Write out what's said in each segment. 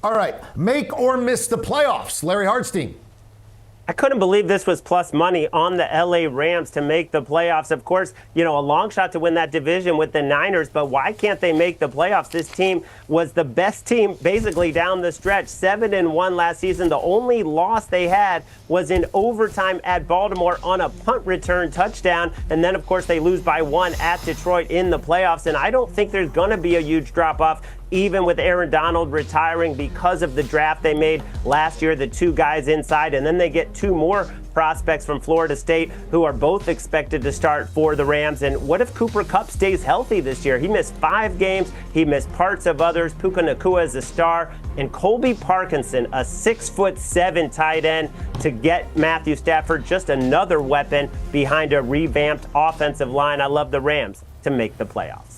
All right, make or miss the playoffs. Larry Hartstein. I couldn't believe this was plus money on the LA Rams to make the playoffs. Of course, a long shot to win that division with the Niners, but why can't they make the playoffs? This team was the best team basically down the stretch, 7-1 last season. The only loss they had was in overtime at Baltimore on a punt return touchdown. And then, of course, they lose by 1 at Detroit in the playoffs. And I don't think there's going to be a huge drop-off, even with Aaron Donald retiring because of the draft they made last year, the 2 guys inside. And then they get 2 more prospects from Florida State who are both expected to start for the Rams. And what if Cooper Kupp stays healthy this year? He missed 5 games. He missed parts of others. Puka Nacua is a star. And Colby Parkinson, a 6'7" tight end, to get Matthew Stafford just another weapon behind a revamped offensive line. I love the Rams to make the playoffs.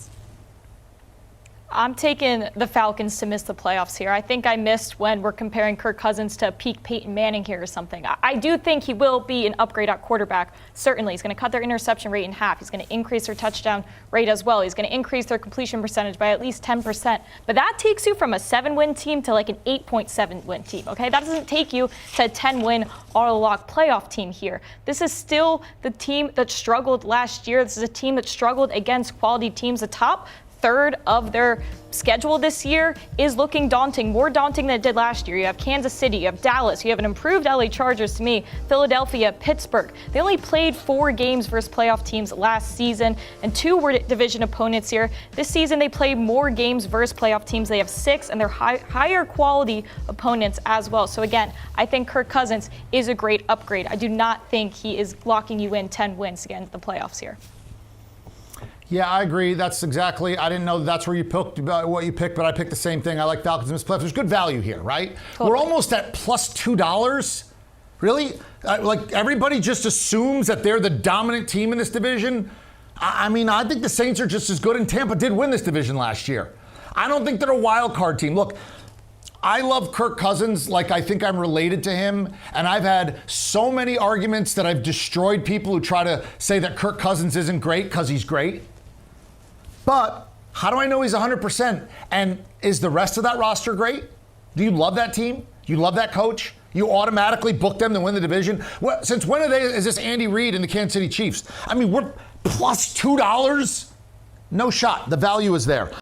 I'm taking the Falcons to miss the playoffs here. I think I missed when we're comparing Kirk Cousins to peak Peyton Manning here or something. I do think he will be an upgrade at quarterback. Certainly. He's going to cut their interception rate in half. He's going to increase their touchdown rate as well. He's going to increase their completion percentage by at least 10%. But that takes you from a 7-win team to like an 8.7-win team, okay? That doesn't take you to a 10-win auto-lock playoff team here. This is still the team that struggled last year. This is a team that struggled against quality teams. The top third of their schedule this year is looking daunting, more daunting than it did last year. You have Kansas City, you have Dallas, you have an improved LA Chargers to me, Philadelphia, Pittsburgh. They only played 4 games versus playoff teams last season, and 2 were division opponents here. This season they play more games versus playoff teams. They have 6, and they're higher quality opponents as well. So again, I think Kirk Cousins is a great upgrade. I do not think he is locking you in 10 wins to get into the playoffs here. Yeah, I agree. That's exactly. I didn't know that's where you picked what you picked, but I picked the same thing. I like Falcons in this playoff. There's good value here, right? Totally. We're almost at plus $2. Really? Like everybody just assumes that they're the dominant team in this division. I mean, I think the Saints are just as good, and Tampa did win this division last year. I don't think they're a wild card team. Look, I love Kirk Cousins like I think I'm related to him, and I've had so many arguments that I've destroyed people who try to say that Kirk Cousins isn't great because he's great. But how do I know he's 100%? And is the rest of that roster great? Do you love that team? You love that coach? You automatically book them to win the division? Since when is this Andy Reid and the Kansas City Chiefs? I mean, we're plus $2? No shot. The value is there.